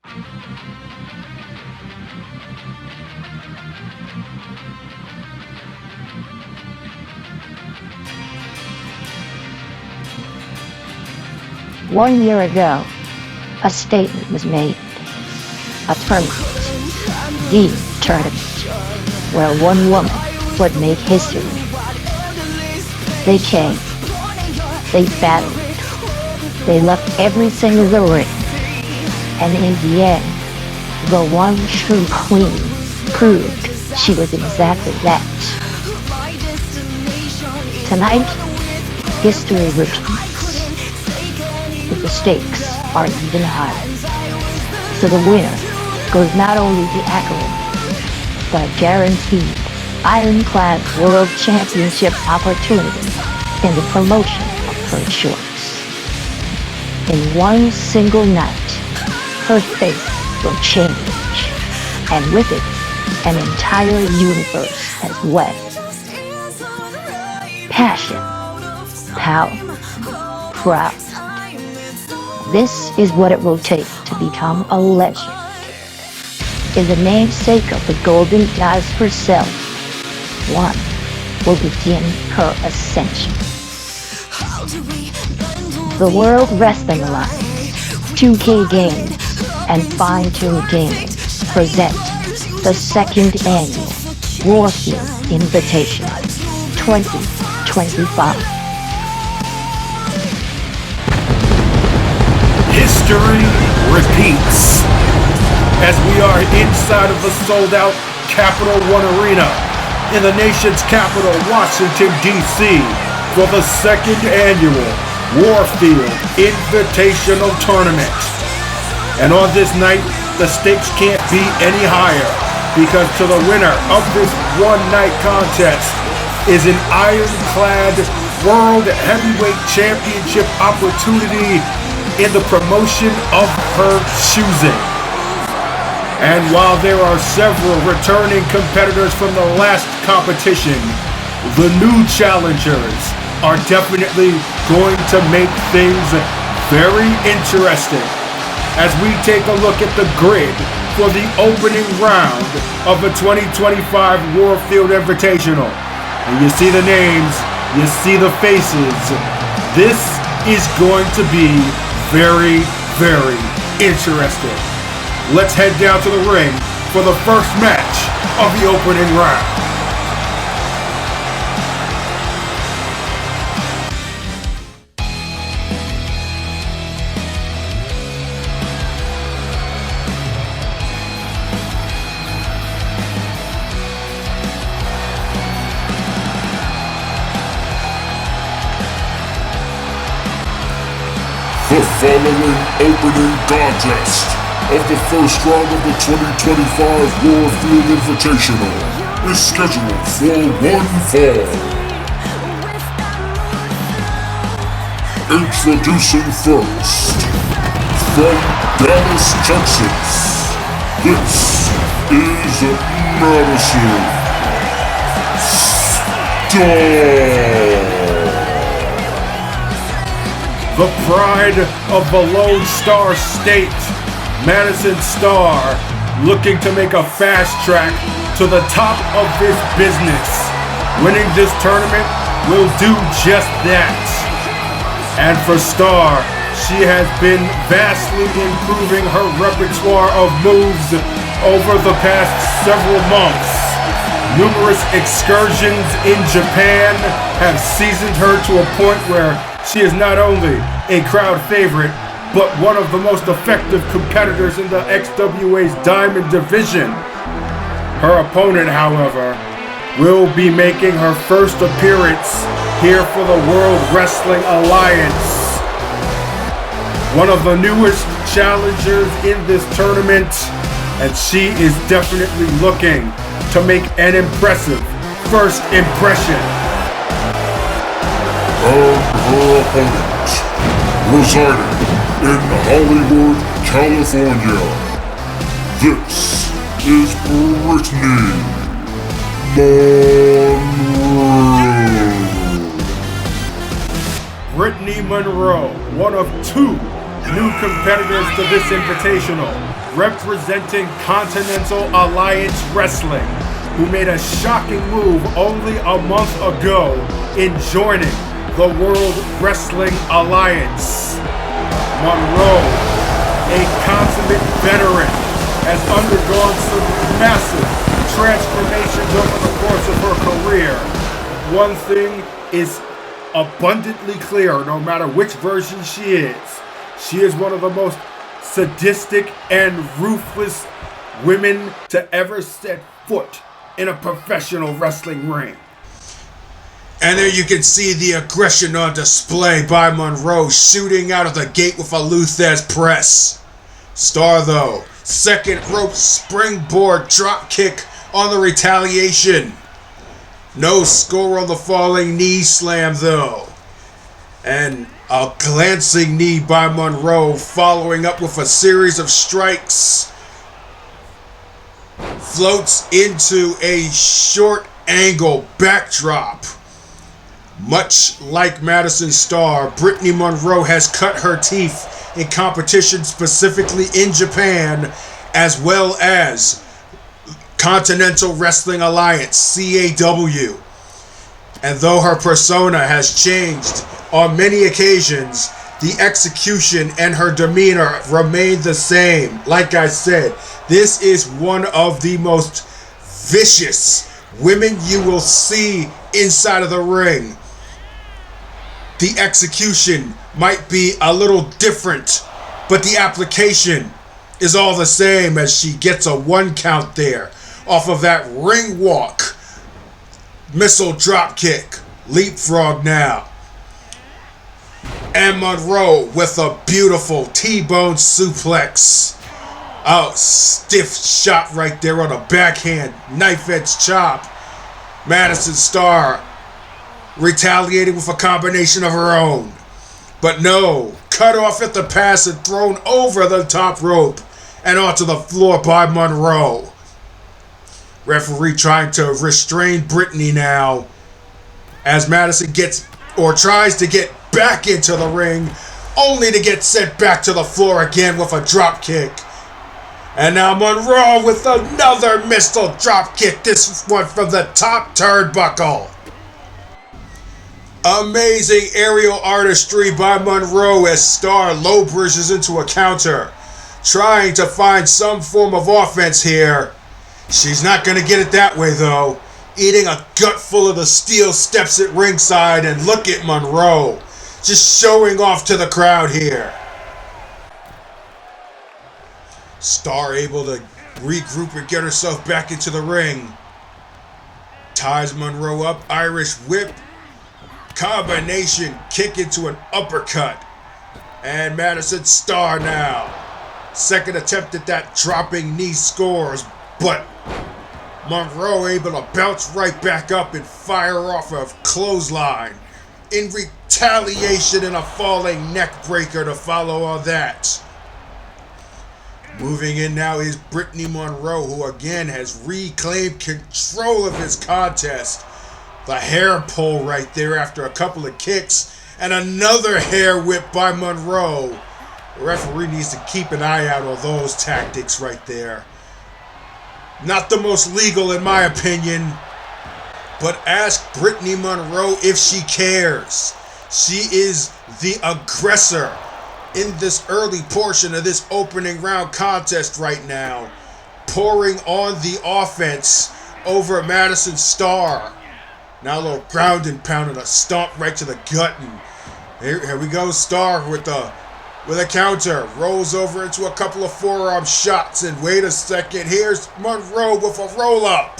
1 year ago, a statement was made. A tournament, the tournament, where one woman would make history. They came, they battled, they left everything in the ring, and in the end, the one true queen proved she was exactly that. Tonight, history repeats, but the stakes are even higher. So the winner goes not only the accolade, but a guaranteed ironclad world championship opportunity in the promotion of her choice. In one single night, her fate will change, and with it, an entire universe as well. Passion, power, proud. This is what it will take to become a legend. In the namesake of the Golden Goddess herself, one will begin her ascension. The World Wrestling Alliance, 2K Games, and FINETUNED Gaming present the second annual Warfield Invitational 2025. History repeats as we are inside of the sold-out Capital One Arena in the nation's capital, Washington, D.C. for the second annual Warfield Invitational Tournament. And on this night, the stakes can't be any higher because to the winner of this one-night contest is an ironclad World Heavyweight Championship opportunity in the promotion of her choosing. And while there are several returning competitors from the last competition, the new challengers are definitely going to make things very interesting as we take a look at the grid for the opening round of the 2025 Warfield Invitational. And you see the names, you see the faces. This is going to be very, very interesting. Let's head down to the ring for the first match of the opening round. The following opening contest of the first round of the 2025 Warfield Invitational is scheduled for one fall. Introducing first, from Dallas, Texas, this is Madison. The pride of the Lone Star State, Madison Star, looking to make a fast track to the top of this business. Winning this tournament will do just that. And for Star, she has been vastly improving her repertoire of moves over the past several months. Numerous excursions in Japan have seasoned her to a point where she is not only a crowd favorite, but one of the most effective competitors in the XWA's Diamond Division. Her opponent, however, will be making her first appearance here for the World Wrestling Alliance. One of the newest challengers in this tournament, and she is definitely looking to make an impressive first impression. And her opponent, residing in Hollywood, California, this is Brittany Monroe. Brittany Monroe, one of two new competitors to this invitational, representing Continental Alliance Wrestling, who made a shocking move only a month ago in joining the World Wrestling Alliance. Monroe, a consummate veteran, has undergone some massive transformations over the course of her career. One thing is abundantly clear, no matter which version she is one of the most sadistic and ruthless women to ever set foot in a professional wrestling ring. And there you can see the aggression on display by Monroe, shooting out of the gate with a Luthez press. Star though, second rope springboard drop kick on the retaliation. No score on the falling knee slam though. And a glancing knee by Monroe, following up with a series of strikes. Floats into a short angle backdrop. Much like Madison Star, Brittany Monroe has cut her teeth in competition, specifically in Japan, as well as Continental Wrestling Alliance, CAW. And though her persona has changed on many occasions, the execution and her demeanor remain the same. Like I said, this is one of the most vicious women you will see inside of the ring. The execution might be a little different, but the application is all the same, as she gets a 1 count there off of that ring walk. Missile drop kick. Leapfrog now. And Monroe with a beautiful T-bone suplex. Oh, stiff shot right there on a backhand knife edge chop. Madison Star retaliating with a combination of her own. But no, cut off at the pass and thrown over the top rope and onto the floor by Monroe. Referee trying to restrain Brittany now as Madison tries to get back into the ring, only to get sent back to the floor again with a drop kick. And now Monroe with another missile drop kick, this one from the top turnbuckle. Amazing aerial artistry by Monroe as Star low bridges into a counter, trying to find some form of offense here. She's not going to get it that way though. Eating a gut full of the steel steps at ringside, and look at Monroe just showing off to the crowd here. Star able to regroup and get herself back into the ring. Ties Monroe up, Irish whip. Combination kick into an uppercut. And Madison Star now. Second attempt at that dropping knee scores, but Monroe able to bounce right back up and fire off a clothesline. In retaliation, and a falling neck breaker to follow on that. Moving in now is Brittany Monroe, who again has reclaimed control of his contest. The hair pull right there after a couple of kicks, and another hair whip by Monroe. The referee needs to keep an eye out on those tactics right there. Not the most legal in my opinion, but ask Brittany Monroe if she cares. She is the aggressor in this early portion of this opening round contest right now, pouring on the offense over Madison Star. Now a little ground and pound and a stomp right to the gut, and here we go. Star with a counter, rolls over into a couple of forearm shots, and wait a second, here's Monroe with a roll up.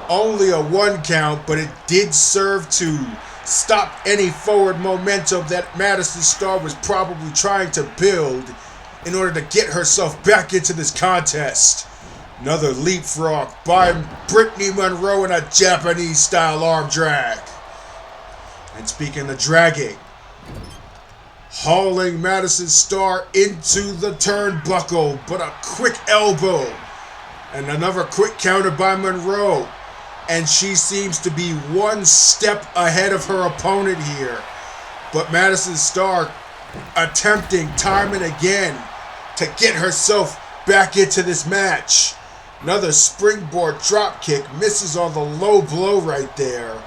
Only a 1 count, but it did serve to stop any forward momentum that Madison Star was probably trying to build in order to get herself back into this contest. Another leapfrog by Brittany Monroe in a Japanese-style arm drag. And speaking of dragging, hauling Madison Star into the turnbuckle, but a quick elbow. And another quick counter by Monroe. And she seems to be 1 step ahead of her opponent here. But Madison Star attempting time and again to get herself back into this match. Another springboard drop kick, misses on the low blow right there.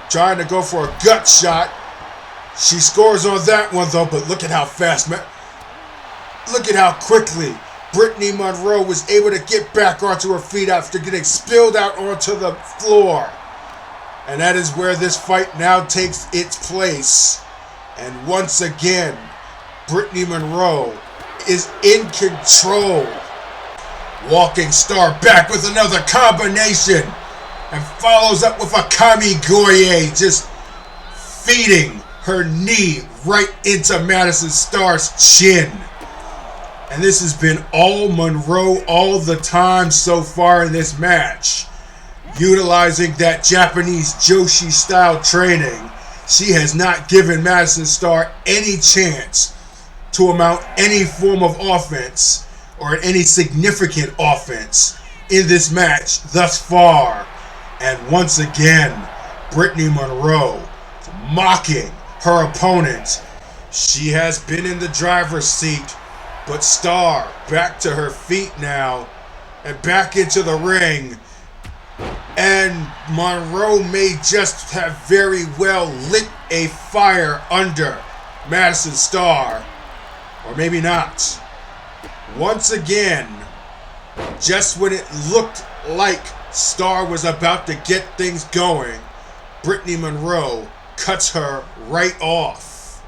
Trying to go for a gut shot. She scores on that one though, but look at how fast, look at how quickly Brittany Monroe was able to get back onto her feet after getting spilled out onto the floor. And that is where this fight now takes its place. And once again, Brittany Monroe is in control. Walking Star back with another combination and follows up with a Kami Goye, just feeding her knee right into Madison Star's chin. And this has been all Monroe all the time so far in this match. Utilizing that Japanese Joshi style training, she has not given Madison Star any chance to amount any form of offense or any significant offense in this match thus far. And once again, Brittany Monroe mocking her opponent. She has been in the driver's seat, but Star back to her feet now and back into the ring. And Monroe may just have very well lit a fire under Madison Star, or maybe not. Once again, just when it looked like Star was about to get things going, Brittany Monroe cuts her right off.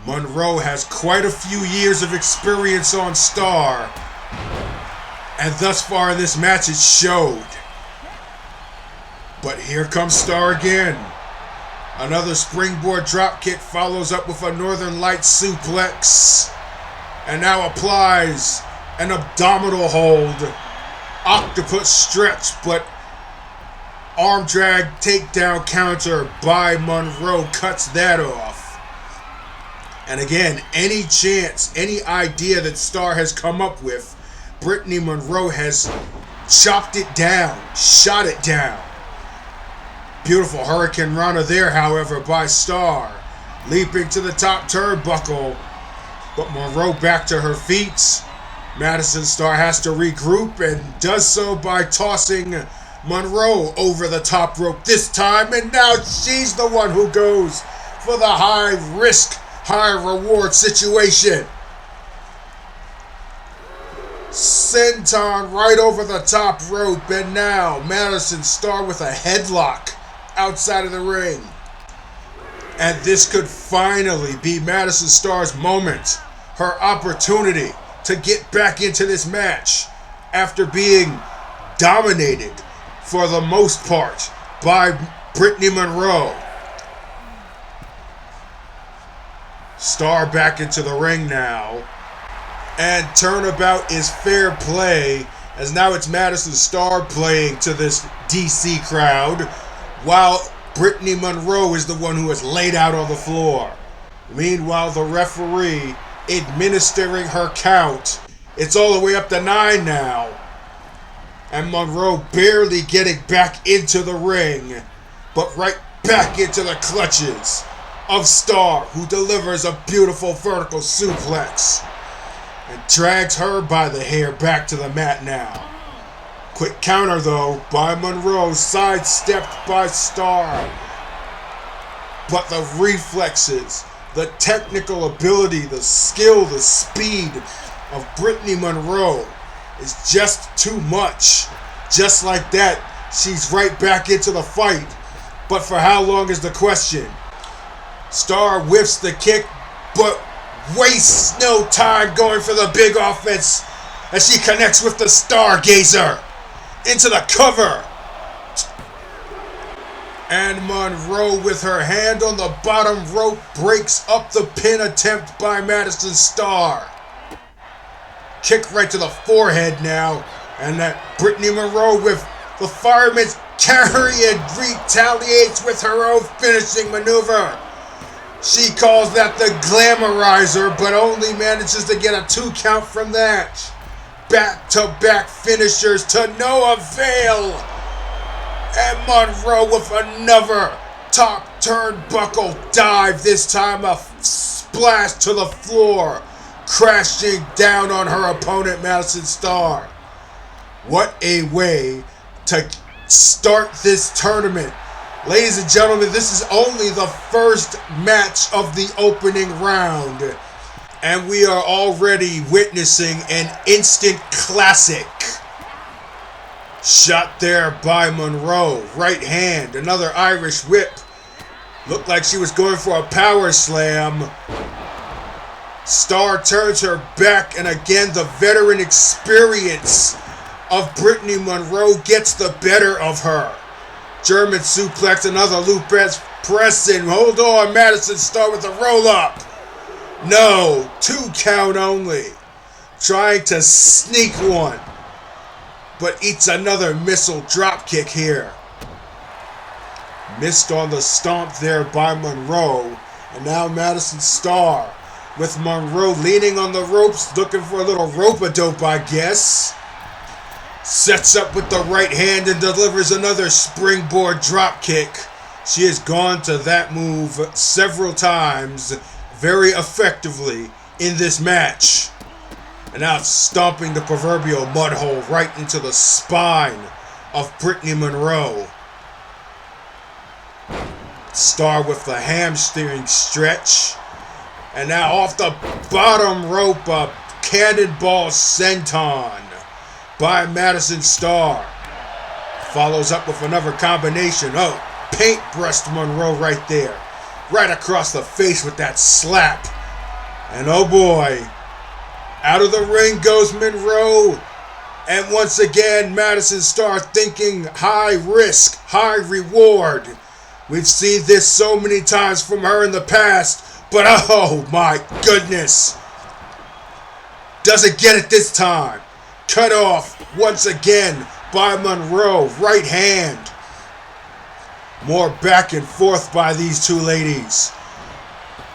Monroe has quite a few years of experience on Star, and thus far in this match it showed. But here comes Star again. Another springboard dropkick follows up with a Northern Lights suplex. And now applies an abdominal hold. Octopus stretch, but arm drag takedown counter by Monroe cuts that off. And again, any chance, any idea that Star has come up with, Brittany Monroe has chopped it down, shot it down. Beautiful Hurricane Rana there, however, by Star. Leaping to the top turnbuckle. But Monroe back to her feet. Madison Star has to regroup and does so by tossing Monroe over the top rope this time. And now she's the one who goes for the high risk, high reward situation. Senton right over the top rope. And now Madison Star with a headlock outside of the ring. And this could finally be Madison Star's moment, her opportunity to get back into this match after being dominated for the most part by Brittany Monroe. Star back into the ring now. And turnabout is fair play, as now it's Madison Star playing to this DC crowd, while Brittany Monroe is the one who is laid out on the floor. Meanwhile, the referee administering her count. It's all the way up to 9 now. And Monroe barely getting back into the ring, but right back into the clutches of Star, who delivers a beautiful vertical suplex and drags her by the hair back to the mat now. Quick counter though by Monroe, sidestepped by Star. But the reflexes, the technical ability, the skill, the speed of Brittany Monroe is just too much. Just like that, she's right back into the fight. But for how long is the question? Star whiffs the kick, but wastes no time going for the big offense as she connects with the Stargazer into the cover. And Monroe, with her hand on the bottom rope, breaks up the pin attempt by Madison Star. Kick right to the forehead now. And that Brittany Monroe with the fireman's carry and retaliates with her own finishing maneuver. She calls that the Glamorizer, but only manages to get a 2 count from that. Back-to-back finishers to no avail. And Monroe with another top turnbuckle dive. This time a splash to the floor. crashing down on her opponent, Madison Starr. What a way to start this tournament. Ladies and gentlemen, this is only the first match of the opening round, and we are already witnessing an instant classic. Shot there by Monroe. Right hand, another Irish whip. Looked like she was going for a power slam. Starr turns her back, and again the veteran experience of Brittany Monroe gets the better of her. German suplex, another Lupez pressing. Hold on, Madison Starr with a roll-up. No, 2 count only. Trying to sneak one, but eats another missile drop kick here. Missed on the stomp there by Monroe, and now Madison Starr with Monroe leaning on the ropes, looking for a little rope-a-dope, I guess. Sets up with the right hand and delivers another springboard drop kick. She has gone to that move several times very effectively in this match. And now stomping the proverbial mud hole right into the spine of Brittany Monroe. Starr with the hamstring stretch. And now off the bottom rope, a cannonball senton by Madison Starr. Follows up with another combination. Oh, paintbrushed Monroe right there. Right across the face with that slap. And oh boy, out of the ring goes Monroe. And once again, Madison Starr thinking high risk, high reward. We've seen this so many times from her in the past, but oh my goodness. Doesn't get it this time. Cut off once again by Monroe. Right hand. More back and forth by these two ladies.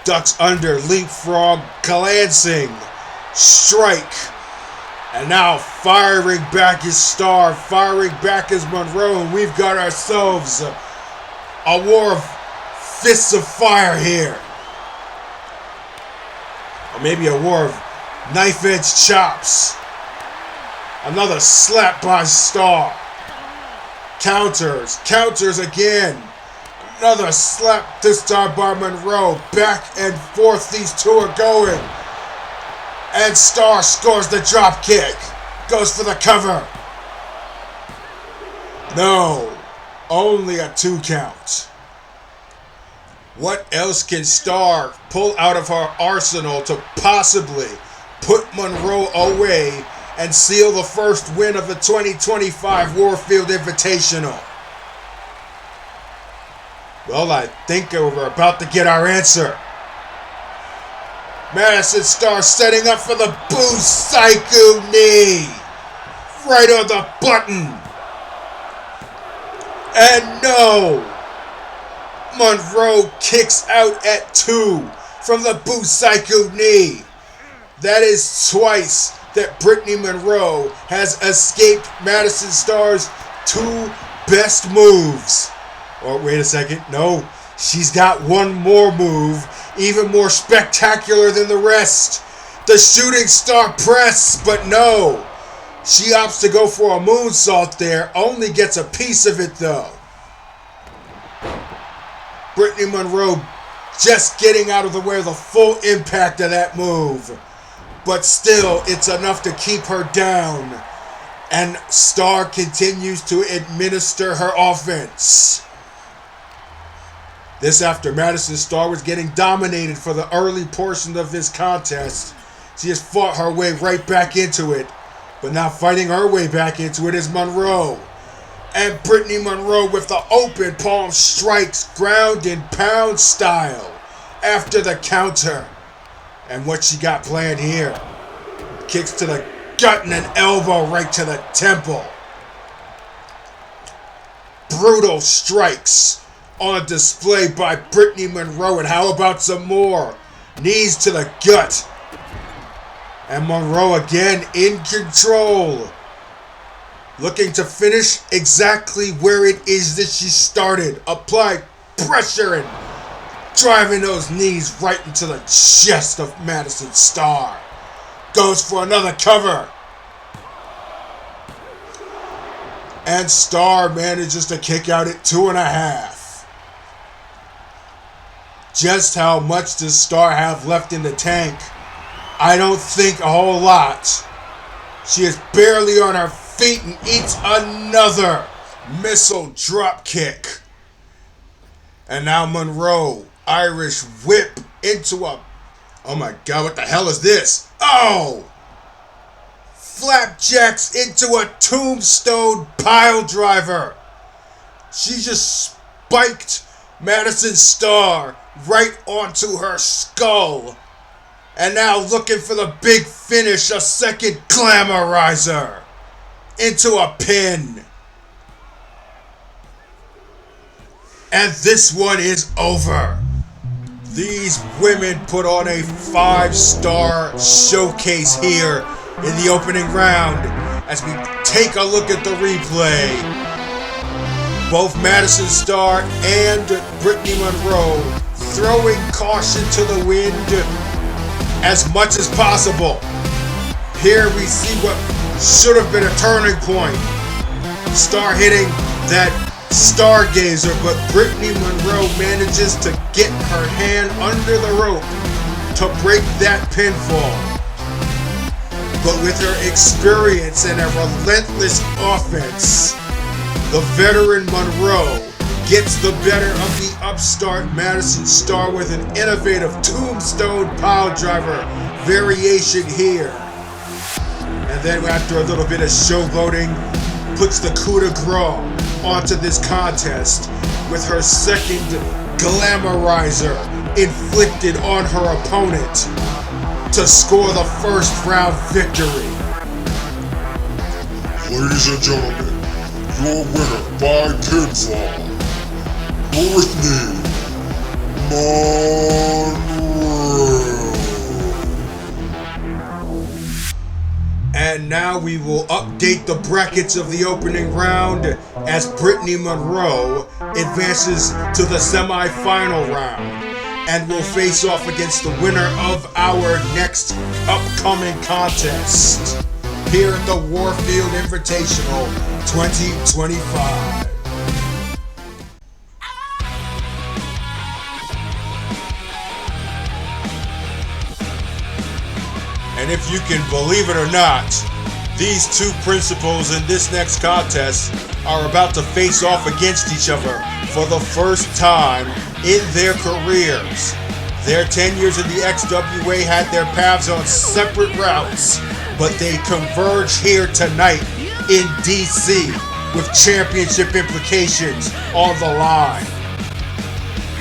Ducks under, leapfrog, glancing, strike. And now firing back is Starr, firing back is Monroe, and we've got ourselves a war of fists of fire here. Or maybe a war of knife-edge chops. Another slap by Starr. Counters, counters again. Another slap, this time by Monroe. Back and forth these two are going. And Starr scores the drop kick. Goes for the cover. No, only a 2 count. What else can Starr pull out of her arsenal to possibly put Monroe away and seal the first win of the 2025 Warfield Invitational? Well, I think we're about to get our answer. Madison Starr setting up for the Busaiku knee. Right on the button. And no. Monroe kicks out at 2 from the Busaiku knee. That is twice that Brittany Monroe has escaped Madison Starr's 2 best moves. Oh, wait a second. No, she's got one more move, even more spectacular than the rest. The shooting star press, but no. She opts to go for a moonsault there, only gets a piece of it though. Brittany Monroe just getting out of the way of the full impact of that move. But still, it's enough to keep her down. And Starr continues to administer her offense. This after Madison Starr was getting dominated for the early portion of this contest. She has fought her way right back into it. But now fighting her way back into it is Monroe. And Brittany Monroe with the open palm strikes, ground and pound style after the counter. And what she got planned here. Kicks to the gut and an elbow right to the temple. Brutal strikes on display by Brittany Monroe. And how about some more? Knees to the gut. And Monroe again in control. Looking to finish exactly where it is that she started. Apply pressure and driving those knees right into the chest of Madison Starr. goes for another cover. And Star manages to kick out at 2.5. Just how much does Star have left in the tank? I don't think a whole lot. She is barely on her feet and eats another missile drop kick. And now Monroe, Irish whip into a... Oh my God, what the hell is this? Oh! Flapjacks into a tombstone pile driver. She just spiked Madison Star right onto her skull. And now looking for the big finish, a second glamorizer into a pin. And this one is over. These women put on a 5-star showcase here in the opening round as we take a look at the replay. Both Madison Star and Brittany Monroe throwing caution to the wind as much as possible. Here we see what should have been a turning point. Star hitting that stargazer, but Brittany Monroe manages to get her hand under the rope to break that pinfall. But with her experience and a relentless offense, the veteran Monroe gets the better of the upstart Madison Star with an innovative tombstone pile driver variation here. And then after a little bit of showboating, puts the coup de grace onto this contest with her second glamorizer inflicted on her opponent to score the first round victory. Ladies and gentlemen, your winner by pinfall, Brittany Monroe. And now we will update the brackets of the opening round as Brittany Monroe advances to the semi-final round and will face off against the winner of our next upcoming contest here at the Warfield Invitational 2025. And if you can believe it or not, these two principals in this next contest are about to face off against each other for the first time in their careers. Their tenures in the XWA had their paths on separate routes, but they converge here tonight in DC with championship implications on the line.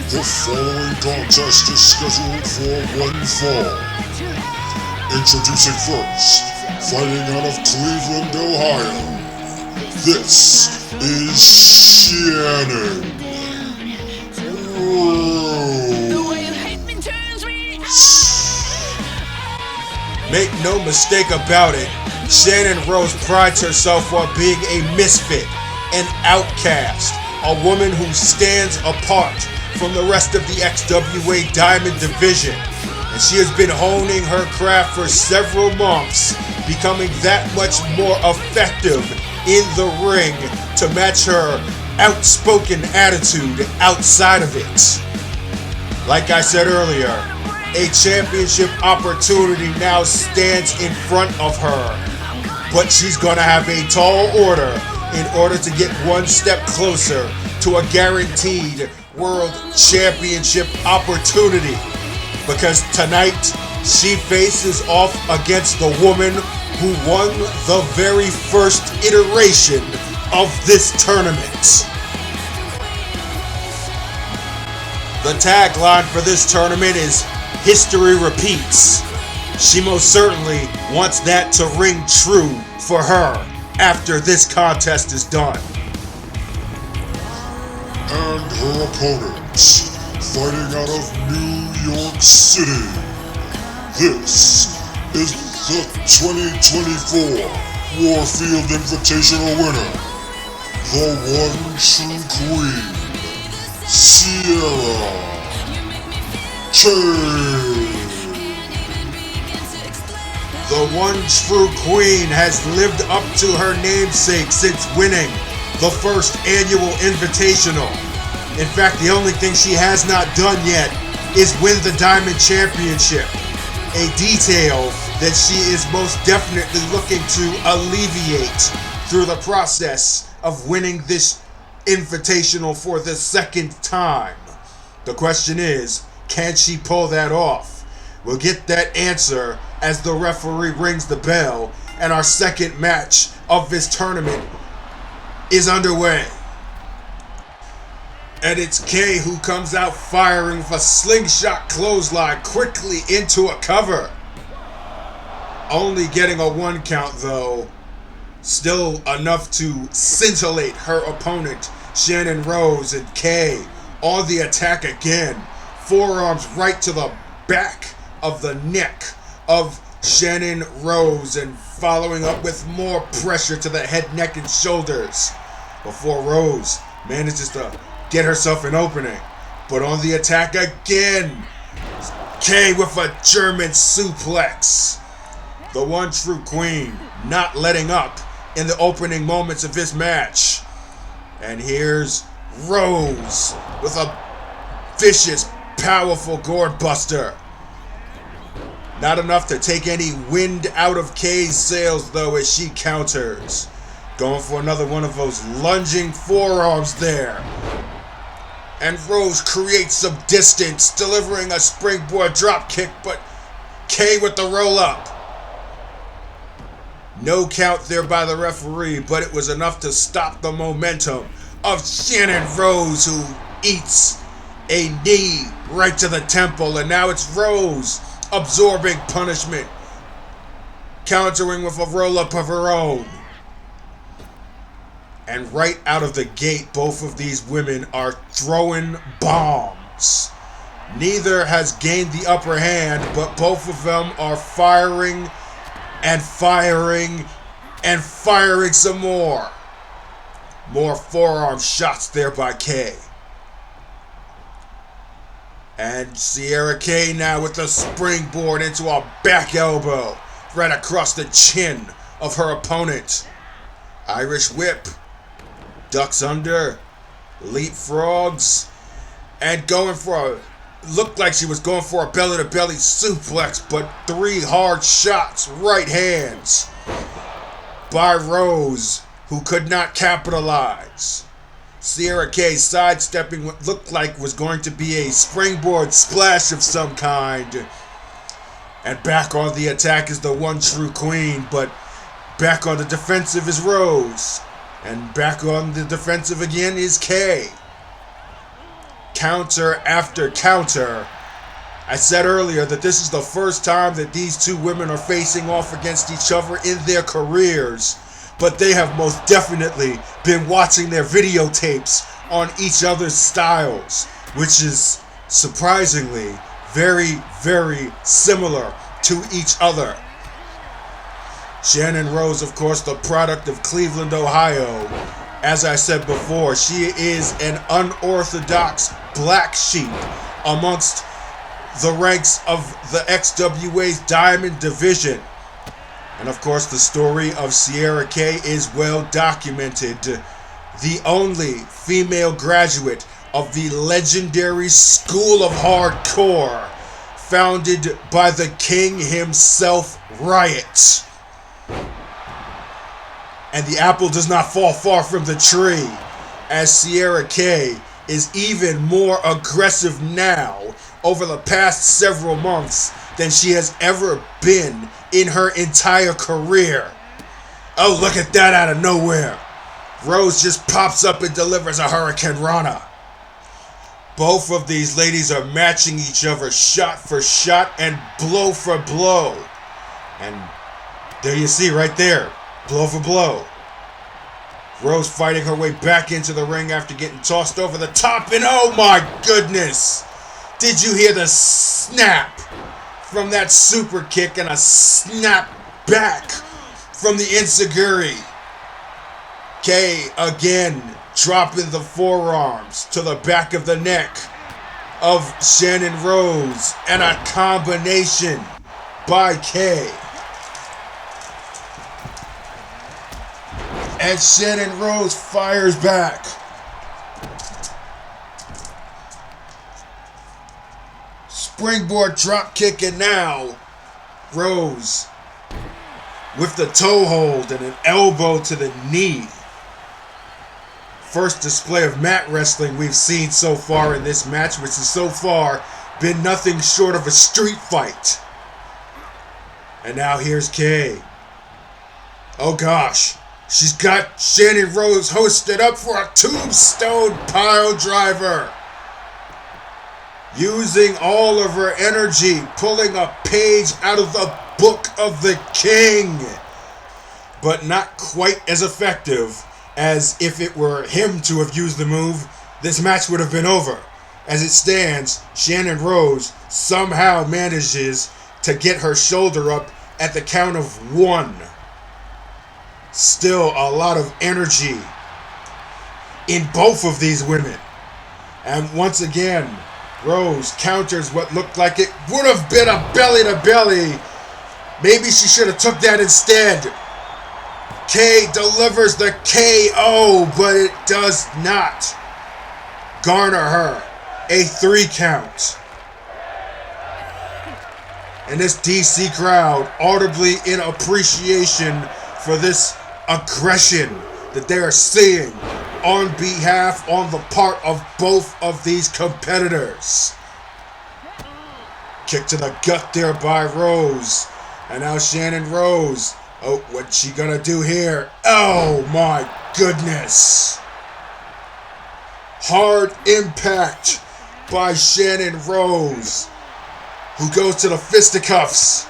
The following contest is scheduled for one fall. Introducing first, fighting out of Cleveland, Ohio, this is Shannon. Make no mistake about it, Shannon Rose prides herself on being a misfit, an outcast, a woman who stands apart from the rest of the XWA Diamond Division. And she has been honing her craft for several months, becoming that much more effective in the ring to match her outspoken attitude outside of it. Like I said earlier, a championship opportunity now stands in front of her, but she's gonna have a tall order in order to get one step closer to a guaranteed World Championship opportunity. Because tonight, she faces off against the woman who won the very first iteration of this tournament. The tagline for this tournament is "History Repeats." She most certainly wants that to ring true for her after this contest is done. And her opponents, fighting out of New York City, this is the 2024 Warfield Invitational winner, the one true queen, Sierra Chain. The one true queen has lived up to her namesake since winning the first annual Invitational. In fact, the only thing she has not done yet is win the Diamond Championship, a detail that she is most definitely looking to alleviate through the process of winning this Invitational for the second time. The question is, can she pull that off? We'll get that answer as the referee rings the bell and our second match of this tournament is underway. And it's Kay who comes out firing with a slingshot clothesline quickly into a cover. Only getting a 1 count though. Still enough to scintillate her opponent, Shannon Rose, and Kay on the attack again. Forearms right to the back of the neck of Shannon Rose and following up with more pressure to the head, neck, and shoulders before Rose manages to get herself an opening. But on the attack again, Kay with a German suplex. The one true queen not letting up in the opening moments of this match. And here's Rose with a vicious, powerful gourd buster. Not enough to take any wind out of Kay's sails though as she counters. Going for another one of those lunging forearms there. And Rose creates some distance, delivering a springboard drop kick, but Kay with the roll up. No count there by the referee, but it was enough to stop the momentum of Shannon Rose, who eats a knee right to the temple. And now it's Rose absorbing punishment, countering with a roll-up of her own. And right out of the gate, both of these women are throwing bombs. Neither has gained the upper hand, but both of them are firing and firing and firing some more. More forearm shots there by Kay. And Sierra Kay now with the springboard into a back elbow right across the chin of her opponent. Irish whip. Ducks under, leapfrogs, and going for looked like she was going for a belly-to-belly suplex, but 3 hard shots, right hands, by Rose, who could not capitalize. Sierra Kay sidestepping what looked like was going to be a springboard splash of some kind. And back on the attack is the one true queen, but back on the defensive is Rose. And back on the defensive again is Kay. Counter after counter. I said earlier that this is the first time that these two women are facing off against each other in their careers. But they have most definitely been watching their videotapes on each other's styles, which is surprisingly very, very similar to each other. Shannon Rose, of course, the product of Cleveland, Ohio. As I said before, she is an unorthodox black sheep amongst the ranks of the XWA's Diamond Division. And of course, the story of Sierra Kay is well documented. The only female graduate of the legendary School of Hardcore, founded by the king himself, Riot. And the apple does not fall far from the tree, as Sierra Kay is even more aggressive now over the past several months than she has ever been in her entire career. Oh, look at that out of nowhere. Rose just pops up and delivers a Hurricane Rana. Both of these ladies are matching each other shot for shot and blow for blow. And there you see right there, blow for blow. Rose fighting her way back into the ring after getting tossed over the top, and oh my goodness! Did you hear the snap from that super kick and a snap back from the enziguri? Kay again dropping the forearms to the back of the neck of Shannon Rose, and a combination by Kay. And Shannon Rose fires back. Springboard drop kick, and now Rose with the toe hold and an elbow to the knee. First display of mat wrestling we've seen so far in this match, which has so far been nothing short of a street fight. And now here's Kay. Oh gosh, she's got Shannon Rose hosted up for a tombstone pile driver. Using all of her energy, pulling a page out of the Book of the King. But not quite as effective as if it were him to have used the move. This match would have been over. As it stands, Shannon Rose somehow manages to get her shoulder up at the count of 1. Still a lot of energy in both of these women. And once again, Rose counters what looked like it would have been a belly-to-belly. Maybe she should have took that instead. Kay delivers the KO, but it does not garner her a 3 count. And this DC crowd audibly in appreciation for this aggression that they are seeing on the part of both of these competitors. Kick to the gut there by Rose. And now Shannon Rose. Oh, what's she gonna do here? Oh my goodness. Hard impact by Shannon Rose, who goes to the fisticuffs.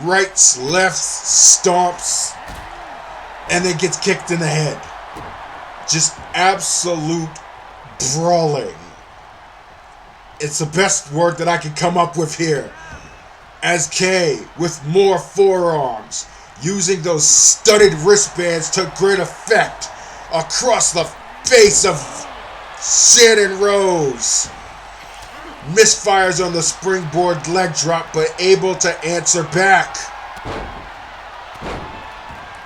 Rights, lefts, stomps, and then gets kicked in the head. Just absolute brawling. It's the best word that I can come up with here. As Kay, with more forearms, using those studded wristbands to great effect across the face of Shannon Rose. Misfires on the springboard leg drop, but able to answer back.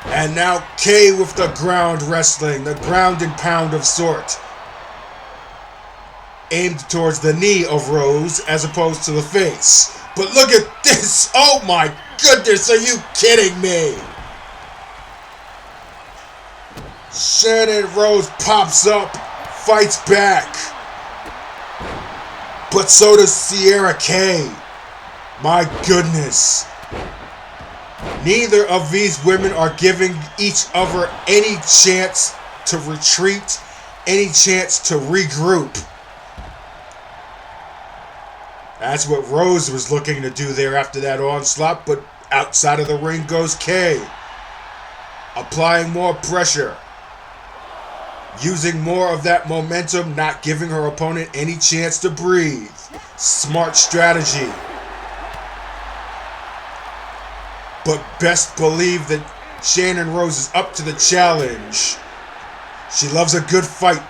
And now Kay with the ground wrestling, the ground and pound of sort. Aimed towards the knee of Rose as opposed to the face. But look at this! Oh my goodness, are you kidding me? Shannon Rose pops up, fights back. But so does Sierra Kay. My goodness. Neither of these women are giving each other any chance to retreat, any chance to regroup. That's what Rose was looking to do there after that onslaught, but outside of the ring goes Kay. Applying more pressure. Using more of that momentum, not giving her opponent any chance to breathe. Smart strategy. But best believe that Shannon Rose is up to the challenge. She loves a good fight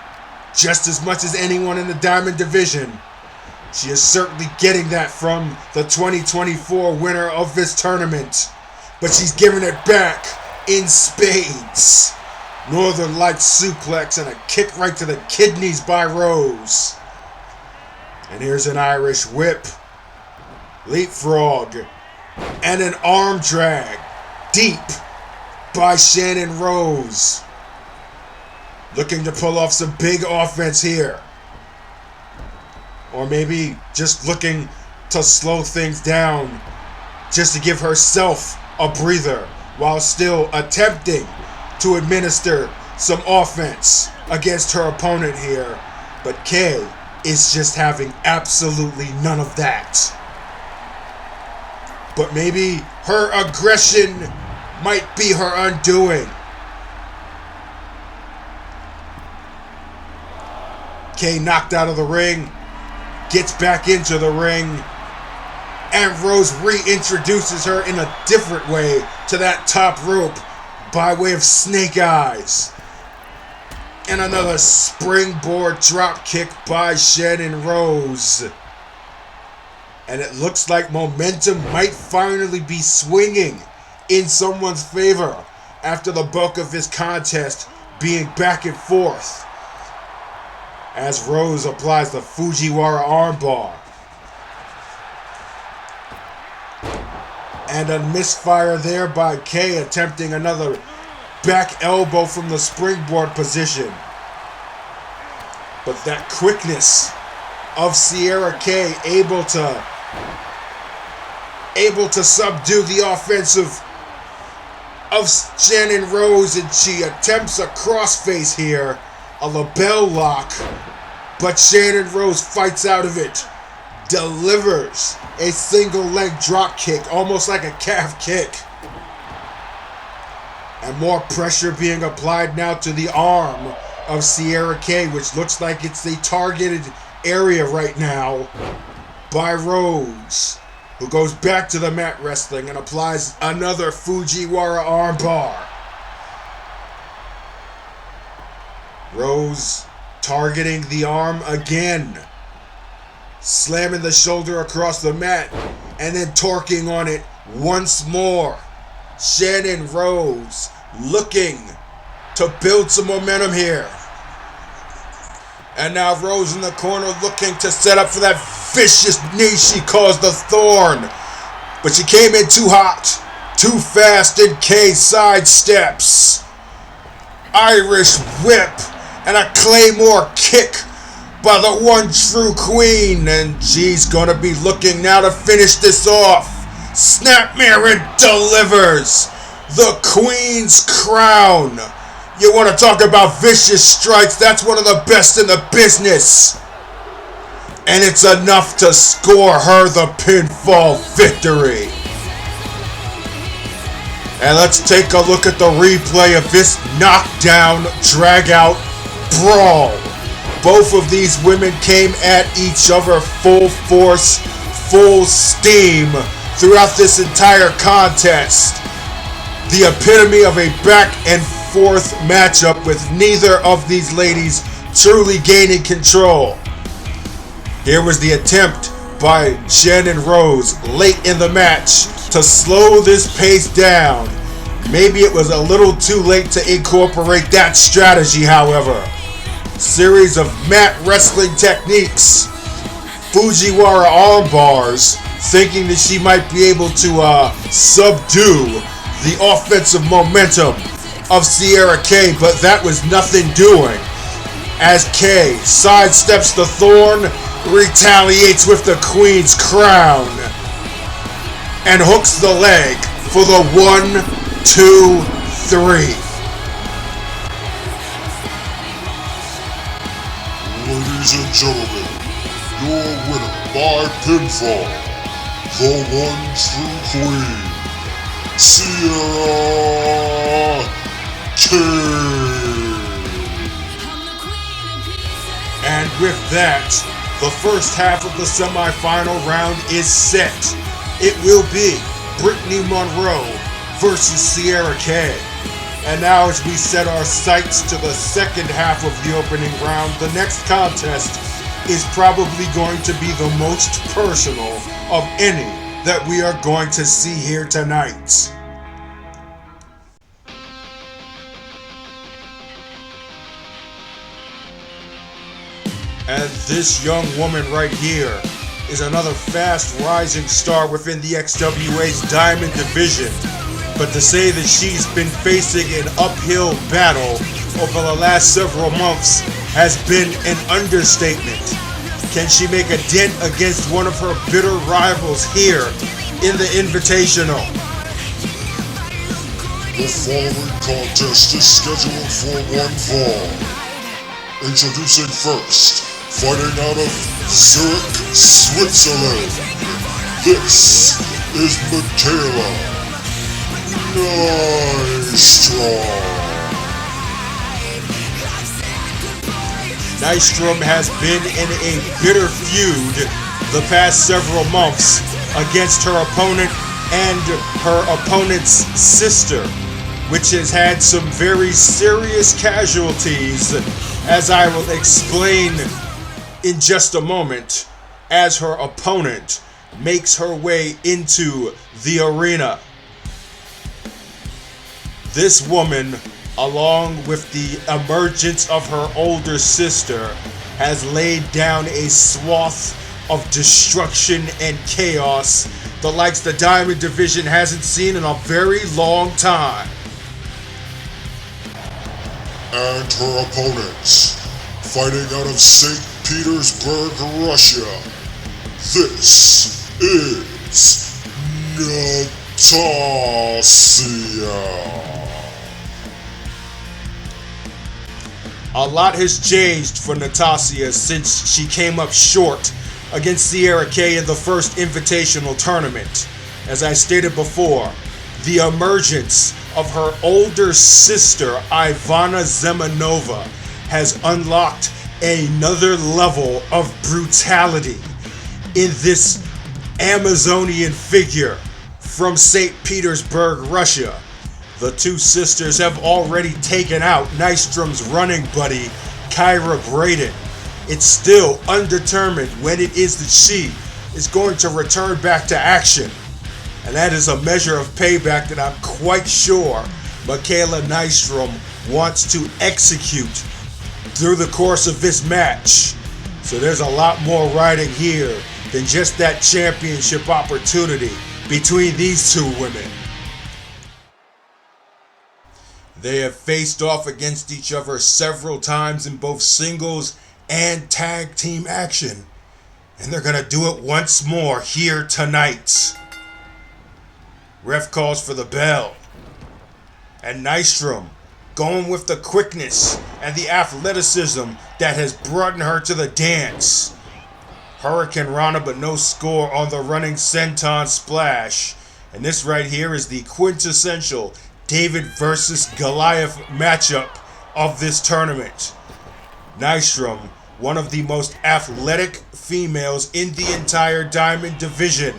just as much as anyone in the Diamond Division. She is certainly getting that from the 2024 winner of this tournament. But she's giving it back in spades. Northern Lights suplex and a kick right to the kidneys by Rose. And here's an Irish whip. Leapfrog. And an arm drag. Deep by Shannon Rose. Looking to pull off some big offense here. Or maybe just looking to slow things down. Just to give herself a breather. While still attempting to administer some offense against her opponent here. But Kay is just having absolutely none of that. But maybe her aggression might be her undoing. Kay knocked out of the ring, gets back into the ring, and Rose reintroduces her in a different way to that top rope by way of snake eyes. And another springboard drop kick by Shannon Rose. And it looks like momentum might finally be swinging in someone's favor after the bulk of his contest being back and forth. As Rose applies the Fujiwara armbar. And a misfire there by Kay, attempting another back elbow from the springboard position. But that quickness of Sierra Kay able to subdue the offensive of Shannon Rose, and she attempts a crossface here, a label lock, but Shannon Rose fights out of it, delivers a single leg drop kick, almost like a calf kick. And more pressure being applied now to the arm of Sierra Kay, which looks like it's the targeted area right now by Rose, who goes back to the mat wrestling and applies another Fujiwara armbar. Rose targeting the arm again, slamming the shoulder across the mat and then torquing on it once more. Shannon Rose looking to build some momentum here. And now Rose in the corner looking to set up for that vicious knee she calls the Thorn. But she came in too hot, too fast, and Kay sidesteps. Irish whip and a Claymore kick by the one true queen. And she's going to be looking now to finish this off. Snapmare and delivers the Queen's crown. You want to talk about vicious strikes? That's one of the best in the business. And it's enough to score her the pinfall victory. And let's take a look at the replay of this knockdown, drag-out brawl. Both of these women came at each other full force, full steam throughout this entire contest. The epitome of a back and forth matchup with neither of these ladies truly gaining control. Here was the attempt by Shannon Rose late in the match to slow this pace down. Maybe it was a little too late to incorporate that strategy, however. Series of mat wrestling techniques, Fujiwara arm bars, thinking that she might be able to subdue the offensive momentum of Sierra Kay, but that was nothing doing. As Kay sidesteps the Thorn, retaliates with the Queen's crown, and hooks the leg for the 1, 2, 3. Ladies and gentlemen, your winner by pinfall, the one true queen, Sierra Kay. And with that, the first half of the semifinal round is set. It will be Brittany Monroe versus Sierra Kay. And now as we set our sights to the second half of the opening round, the next contest is probably going to be the most personal of any that we are going to see here tonight. And this young woman right here is another fast rising star within the XWA's Diamond Division. But to say that she's been facing an uphill battle over the last several months has been an understatement. Can she make a dent against one of her bitter rivals here in the Invitational? The following contest is scheduled for one fall. Introducing first, fighting out of Zurich, Switzerland, this is Mikayla Nystrom. Nystrom has been in a bitter feud the past several months against her opponent and her opponent's sister, which has had some very serious casualties, as I will explain in just a moment, as her opponent makes her way into the arena. This woman, along with the emergence of her older sister, has laid down a swath of destruction and chaos the likes the Diamond Division hasn't seen in a very long time. And her opponents, fighting out of St. Petersburg, Russia, this is Natasiya. A lot has changed for Natasiya since she came up short against Sierra K in the first Invitational tournament. As I stated before, the emergence of her older sister, Ivana Zemanova, has unlocked another level of brutality in this Amazonian figure from St. Petersburg, Russia. The two sisters have already taken out Nystrom's running buddy, Kyra Braden. It's still undetermined when it is that she is going to return back to action. And that is a measure of payback that I'm quite sure Mikayla Nystrom wants to execute through the course of this match. So there's a lot more riding here than just that championship opportunity between these two women. They have faced off against each other several times in both singles and tag team action, and they're gonna do it once more here tonight. Ref calls for the bell, and Nystrom going with the quickness and the athleticism that has brought her to the dance. Hurricane Rana, but no score on the running senton splash, and this right here is the quintessential David versus Goliath matchup of this tournament. Nystrom, one of the most athletic females in the entire Diamond Division.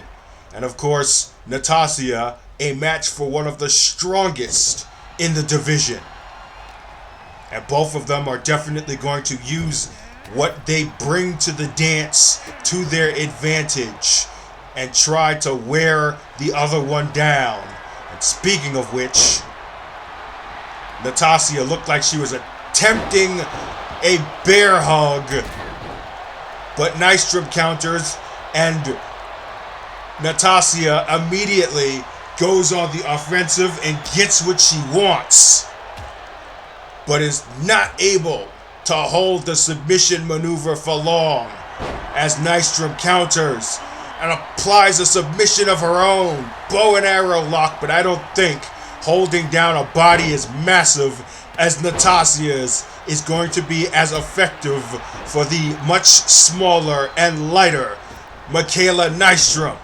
And of course, Natasiya, a match for one of the strongest in the division. And both of them are definitely going to use what they bring to the dance to their advantage and try to wear the other one down. And speaking of which, Natasiya looked like she was attempting a bear hug, but Nystrom counters, and Natasiya immediately goes on the offensive and gets what she wants, but is not able to hold the submission maneuver for long as Nystrom counters and applies a submission of her own, bow and arrow lock, but I don't think holding down a body as massive as Natasiya's is going to be as effective for the much smaller and lighter Mikayla Nystrom.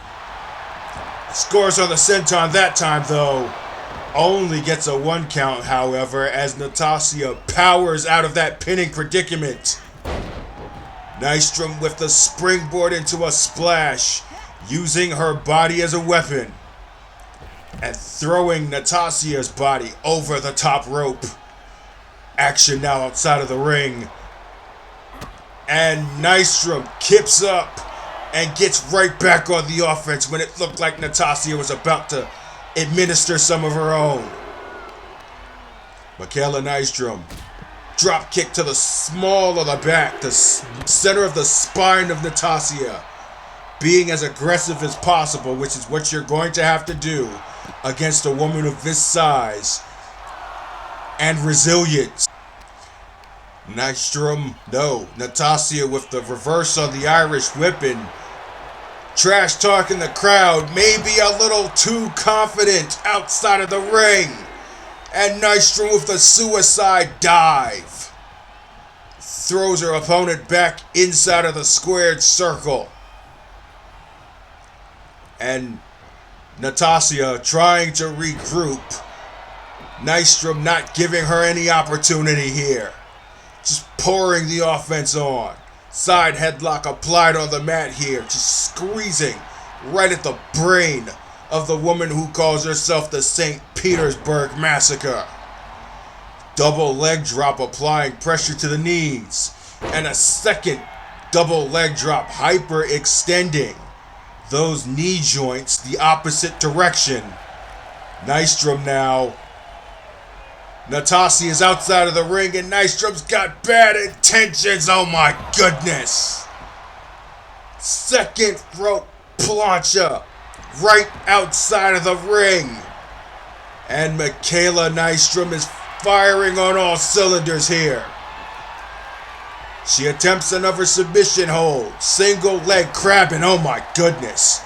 Scores on the senton that time, though. Only gets a 1 count, however, as Natasiya powers out of that pinning predicament. Nystrom with the springboard into a splash, using her body as a weapon, and throwing Natasiya's body over the top rope. Action now outside of the ring. And Nystrom kips up and gets right back on the offense when it looked like Natasiya was about to administer some of her own. Mikayla Nystrom, drop kick to the small of the back, the center of the spine of Natasiya. Being as aggressive as possible, which is what you're going to have to do against a woman of this size and resilience. Natasiya with the reverse on the Irish whipping. Trash talking the crowd, maybe a little too confident outside of the ring. And Nystrom with the suicide dive. Throws her opponent back inside of the squared circle. And Natasiya trying to regroup. Nystrom not giving her any opportunity here. Just pouring the offense on. Side headlock applied on the mat here. Just squeezing right at the brain of the woman who calls herself the St. Petersburg Massacre. Double leg drop applying pressure to the knees. And a second double leg drop hyper extending those knee joints the opposite direction. Nystrom now Natasiya is outside of the ring and Nystrom's got bad intentions. Oh my goodness. Second throat plancha right outside of the ring. And Mikayla Nystrom is firing on all cylinders here. She attempts another submission hold. Single leg crabbing. Oh my goodness.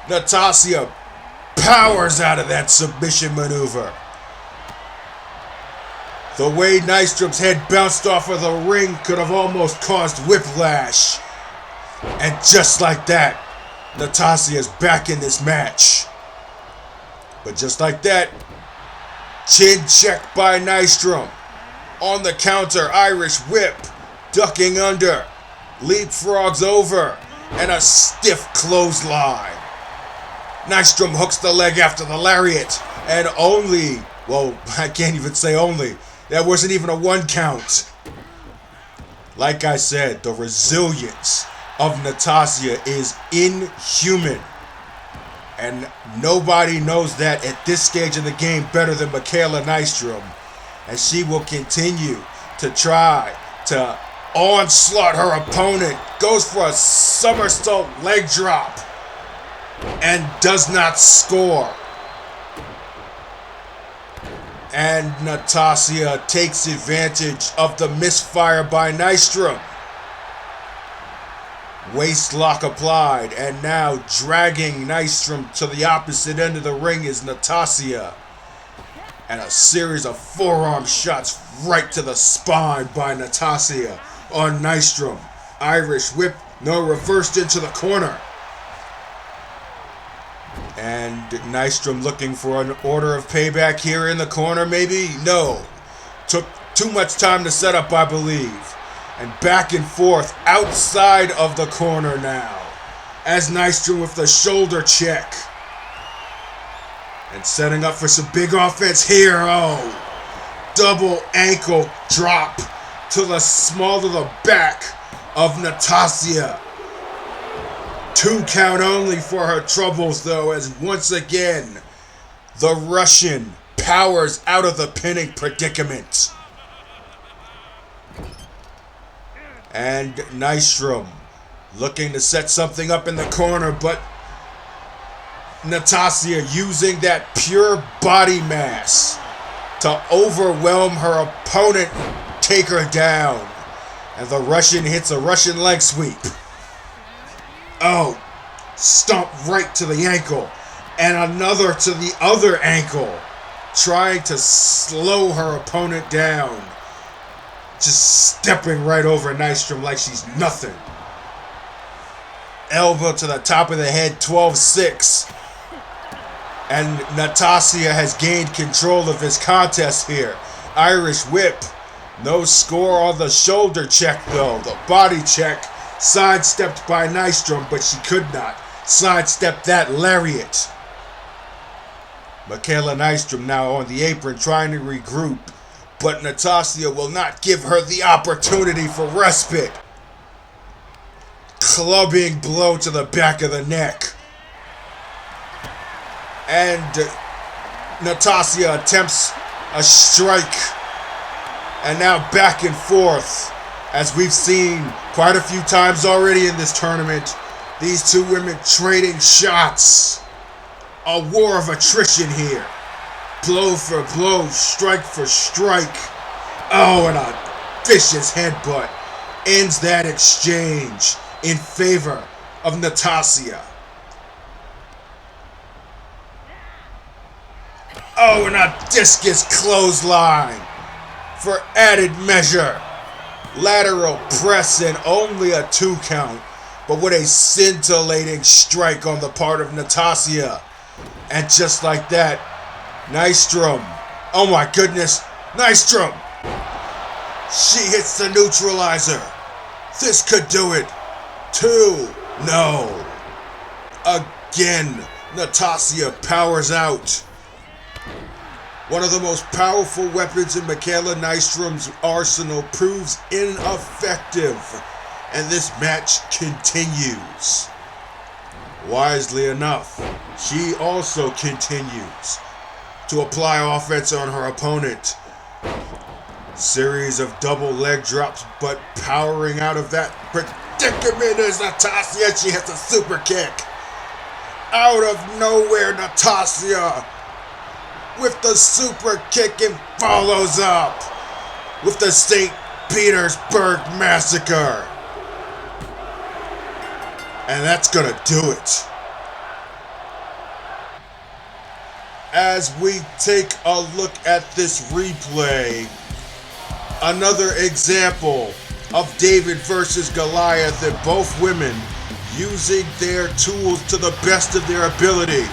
Natasiya powers out of that submission maneuver. The way Nystrom's head bounced off of the ring could have almost caused whiplash. And just like that, Natasiya is back in this match. But just like that, chin check by Nystrom. On the counter, Irish whip, ducking under, leapfrogs over, and a stiff clothesline. Nystrom hooks the leg after the lariat, and only, well, I can't even say only, that wasn't even a 1 count. Like I said, the resilience of Natasiya is inhuman. And nobody knows that at this stage of the game better than Mikayla Nystrom. And she will continue to try to onslaught her opponent. Goes for a somersault leg drop. And does not score. And Natasiya takes advantage of the misfire by Nystrom. Waist lock applied, and now dragging Nystrom to the opposite end of the ring is Natasiya. And a series of forearm shots right to the spine by Natasiya on Nystrom. Irish whip, no, reversed into the corner. And Nystrom looking for an order of payback here in the corner, maybe? No. Took too much time to set up, I believe. And back and forth outside of the corner now. As Nystrom with the shoulder check. And setting up for some big offense here. Oh. Double ankle drop to the small of the back of Natasiya. 2 count only for her troubles, though, as once again, the Russian powers out of the pinning predicament. And Nystrom looking to set something up in the corner, but Natasiya using that pure body mass to overwhelm her opponent, take her down. And the Russian hits a Russian leg sweep. Oh, stomp right to the ankle. And another to the other ankle. Trying to slow her opponent down. Just stepping right over Nystrom like she's nothing. Elbow to the top of the head, 12-6. And Natasiya has gained control of this contest here. Irish whip. No score on the shoulder check, though. The body check sidestepped by Nystrom, but she could not sidestep that lariat. Mikayla Nystrom now on the apron trying to regroup, but Natasiya will not give her the opportunity for respite. Clubbing blow to the back of the neck. And Natasiya attempts a strike. And now back and forth, as we've seen quite a few times already in this tournament. These two women trading shots. A war of attrition here. Blow for blow, strike for strike. Oh, and a vicious headbutt ends that exchange in favor of Natasiya. Oh, and a discus clothesline for added measure. Lateral press and only a 2 count, but with a scintillating strike on the part of Natasiya. And just like that, Nystrom, oh my goodness, Nystrom! She hits the neutralizer. This could do it. 2, no. Again, Natasiya powers out. One of the most powerful weapons in Mikayla Nystrom's arsenal proves ineffective, and this match continues. Wisely enough, she also continues to apply offense on her opponent. Series of double leg drops, but powering out of that predicament is Natasiya. She hits a super kick. Out of nowhere, Natasiya with the super kick and follows up with the St. Petersburg Massacre. And that's gonna do it. As we take a look at this replay, another example of David versus Goliath, and both women using their tools to the best of their ability.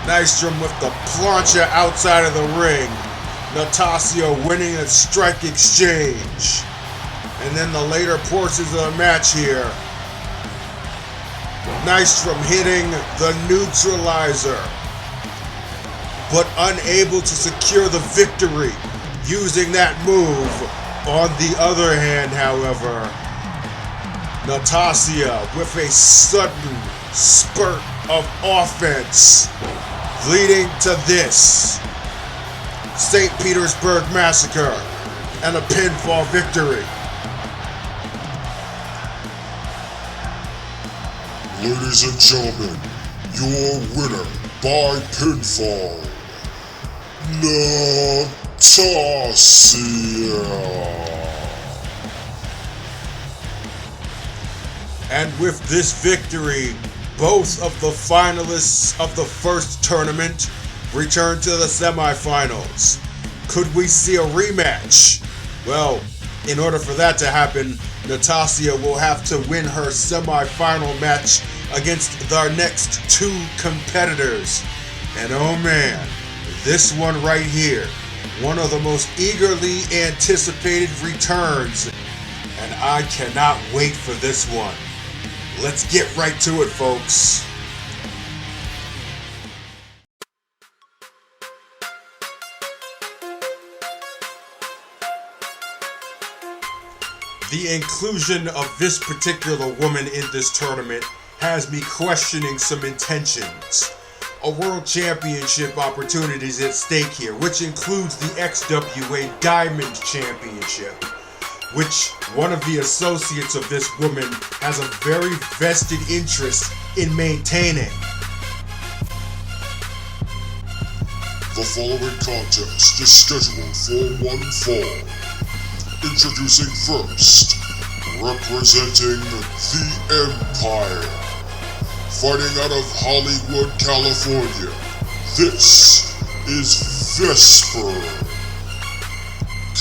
Nystrom with the plancha outside of the ring. Natasiya winning a strike exchange. And then the later portions of the match here. Nystrom hitting the neutralizer, but unable to secure the victory using that move. On the other hand, however, Natasiya with a sudden spurt of offense, leading to this St. Petersburg Massacre and a pinfall victory. Ladies and gentlemen, your winner by pinfall, Natasiya. And with this victory, both of the finalists of the first tournament return to the semifinals. Could we see a rematch? Well, in order for that to happen, Natasiya will have to win her semi-final match against our next two competitors. And oh man, this one right here, one of the most eagerly anticipated returns. And I cannot wait for this one. Let's get right to it, folks. The inclusion of this particular woman in this tournament has me questioning some intentions. A world championship opportunity is at stake here, which includes the XWA Diamond Championship, which one of the associates of this woman has a very vested interest in maintaining. The following contest is scheduled for one fall. Introducing first, representing the Empire, fighting out of Hollywood, California, this is Vesper.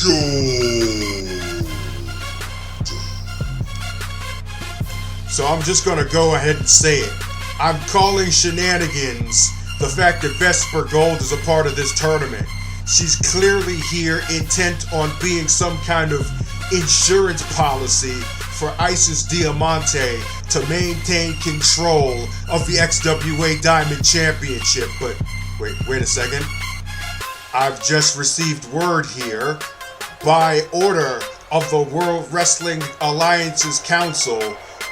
Gold. So I'm just gonna go ahead and say it. I'm calling shenanigans the fact that Vesper Gold is a part of this tournament. She's clearly here intent on being some kind of insurance policy for Isis Diamante to maintain control of the XWA Diamond Championship. But wait a second. I've just received word here by order of the World Wrestling Alliance's Council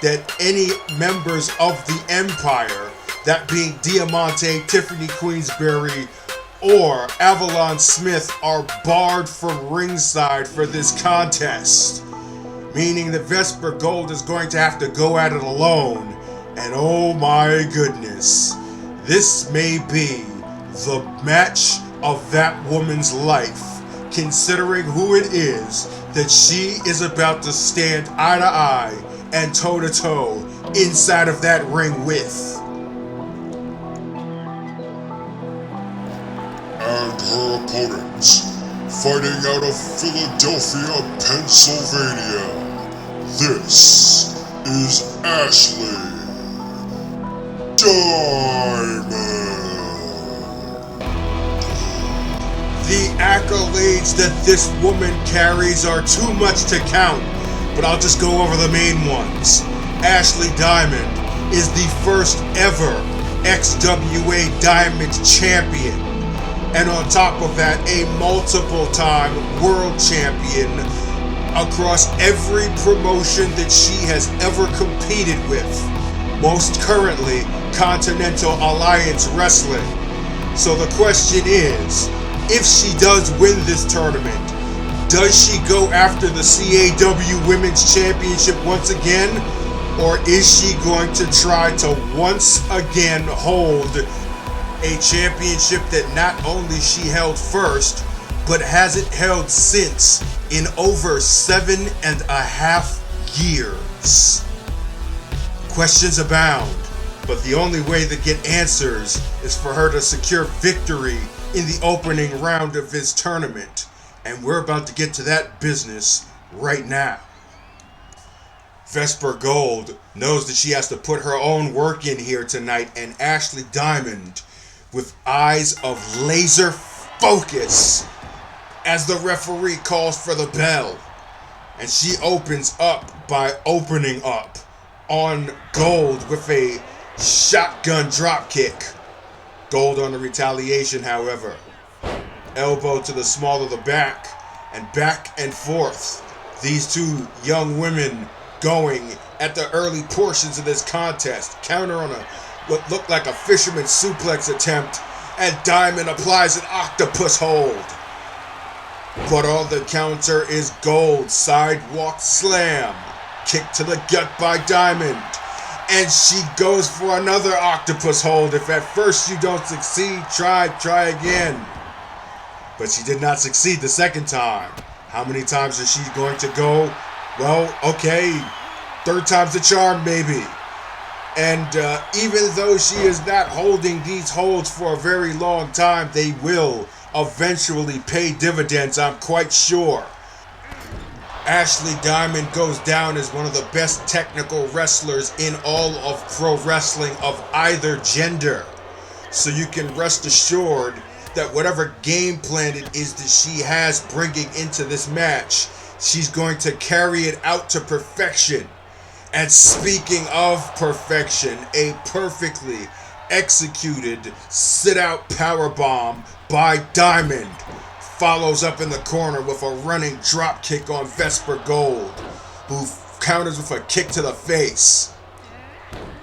that any members of the Empire, that being Diamante, Tiffany Queensberry, or Avalon Smith, are barred from ringside for this contest, meaning that Vesper Gold is going to have to go at it alone. And oh my goodness, this may be the match of that woman's life, considering who it is that she is about to stand eye to eye and toe to toe inside of that ring with. And her opponents, fighting out of Philadelphia, Pennsylvania, this is Ashley Diamond. The accolades that this woman carries are too much to count, but I'll just go over the main ones. Ashley Diamond is the first ever XWA Diamond Champion, and on top of that, a multiple-time world champion across every promotion that she has ever competed with, most currently Continental Alliance Wrestling. So the question is, if she does win this tournament, does she go after the CAW Women's Championship once again? Or is she going to try to once again hold a championship that not only she held first, but hasn't held since in over 7.5 years? Questions abound, but the only way to get answers is for her to secure victory in the opening round of this tournament. And we're about to get to that business right now. Vesper Gold knows that she has to put her own work in here tonight, and Ashley Diamond, with eyes of laser focus, as the referee calls for the bell. And she opens up by opening up on Gold with a shotgun drop kick. Gold on the retaliation, however. Elbow to the small of the back and forth. These two young women going at the early portions of this contest. Counter on what looked like a fisherman suplex attempt, and Diamond applies an octopus hold. But on the counter is Gold. Sidewalk slam. Kick to the gut by Diamond. And she goes for another octopus hold. If at first you don't succeed, try again. But she did not succeed the second time. How many times is she going to go? Well, okay, third time's the charm, maybe. And even though she is not holding these holds for a very long time, they will eventually pay dividends, I'm quite sure. Ashley Diamond goes down as one of the best technical wrestlers in all of pro wrestling of either gender. So you can rest assured that whatever game plan it is that she has bringing into this match, she's going to carry it out to perfection. And speaking of perfection, a perfectly executed sit-out powerbomb by Diamond follows up in the corner with a running drop kick on Vesper Gold, who counters with a kick to the face.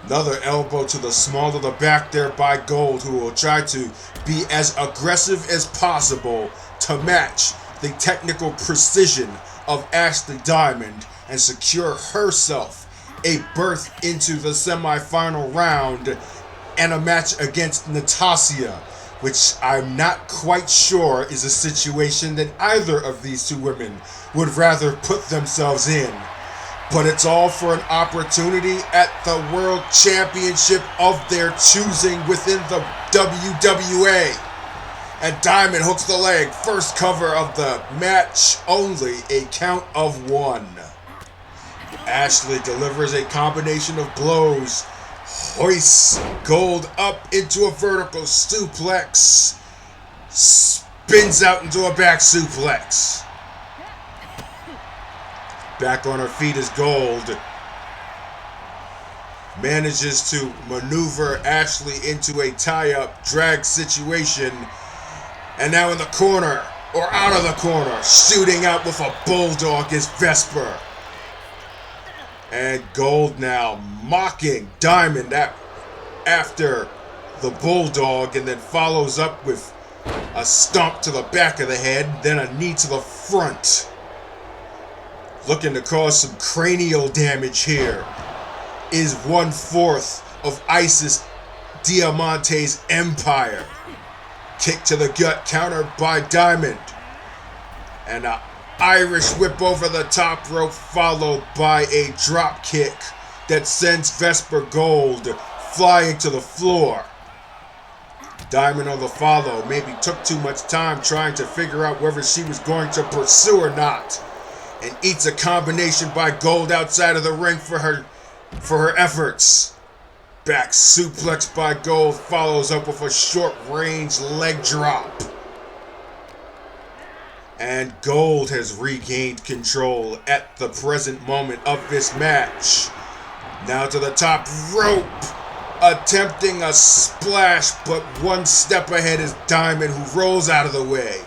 Another elbow to the small of the back there by Gold, who will try to be as aggressive as possible to match the technical precision of Ashley Diamond and secure herself a berth into the semifinal round and a match against Natasiya, which I'm not quite sure is a situation that either of these two women would rather put themselves in. But it's all for an opportunity at the World Championship of their choosing within the WWA. And Diamond hooks the leg, first cover of the match, only a count of 1. Ashley delivers a combination of blows, hoists Gold up into a vertical suplex, spins out into a back suplex. Back on her feet is Gold. Manages to maneuver Ashley into a tie-up drag situation. And now in the corner, or out of the corner, shooting out with a bulldog is Vesper. And Gold now mocking Diamond after the bulldog, and then follows up with a stomp to the back of the head, then a knee to the front. Looking to cause some cranial damage here is 1/4 of Isis Diamante's empire. Kick to the gut, countered by Diamond. And an Irish whip over the top rope, followed by a drop kick that sends Vesper Gold flying to the floor. Diamond on the follow maybe took too much time trying to figure out whether she was going to pursue or not, and eats a combination by Gold outside of the ring for her efforts. Back suplex by Gold follows up with a short-range leg drop. And Gold has regained control at the present moment of this match. Now to the top rope, attempting a splash, but one step ahead is Diamond, who rolls out of the way.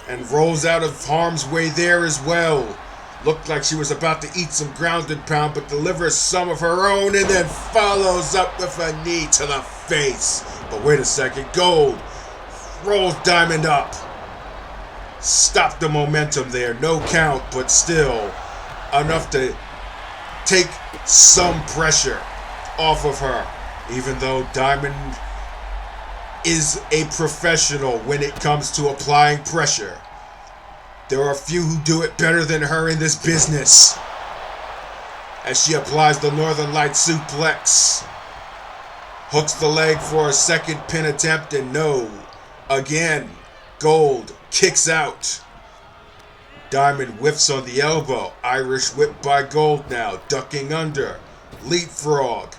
And rolls out of harm's way there as well. Looked like she was about to eat some ground and pound, but delivers some of her own and then follows up with a knee to the face But wait a second, Gold rolls Diamond up. Stop the momentum there. No count, but still enough to take some pressure off of her. Even though Diamond is a professional when it comes to applying pressure. There are a few who do it better than her in this business. As she applies the Northern Light suplex. Hooks the leg for a second pin attempt and no. Again, Gold kicks out. Diamond whiffs on the elbow. Irish whip by Gold now. Ducking under. Leapfrog.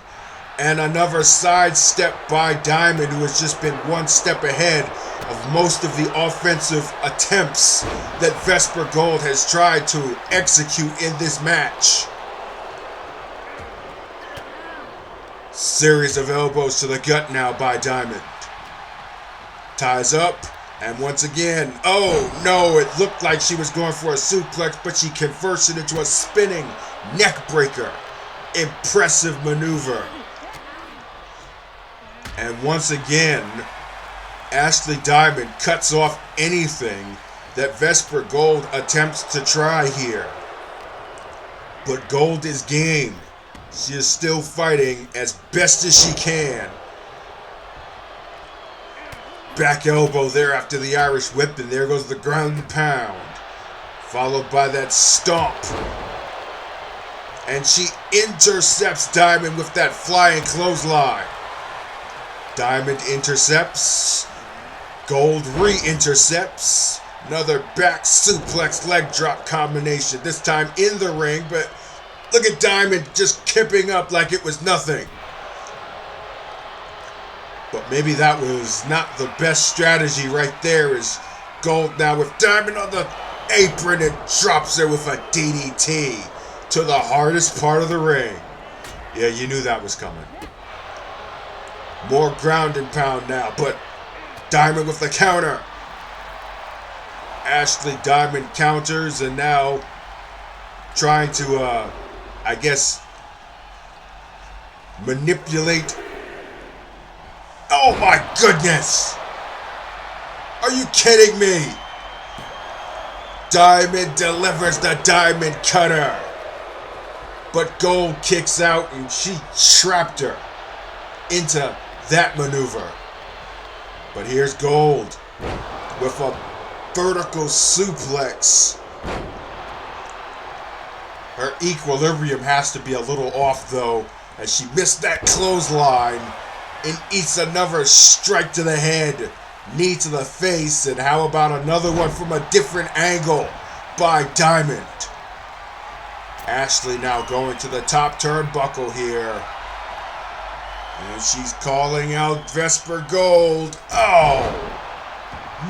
And another sidestep by Diamond, who has just been one step ahead of most of the offensive attempts that Vesper Gold has tried to execute in this match. Series of elbows to the gut now by Diamond. Ties up, and once again, oh no, it looked like she was going for a suplex, but she converts it into a spinning neck breaker. Impressive maneuver. And once again, Ashley Diamond cuts off anything that Vesper Gold attempts to try here. But Gold is game. She is still fighting as best as she can. Back elbow there after the Irish whip, and there goes the ground and pound. Followed by that stomp. And she intercepts Diamond with that flying clothesline. Diamond intercepts. Gold re-intercepts. Another back suplex leg drop combination. This time in the ring, but look at Diamond just kipping up like it was nothing. But maybe that was not the best strategy right there, as Gold now with Diamond on the apron and drops her with a DDT to the hardest part of the ring. Yeah, you knew that was coming. More ground and pound now, but Diamond with the counter. Ashley Diamond counters and now trying to, I guess, manipulate. Oh my goodness! Are you kidding me? Diamond delivers the Diamond Cutter. But Gold kicks out and she trapped her into that maneuver. But here's Gold with a vertical suplex. Her equilibrium has to be a little off though, as she missed that clothesline and eats another strike to the head, knee to the face, and how about another one from a different angle by Diamond. Ashley now going to the top turnbuckle here. And she's calling out Vesper Gold. Oh!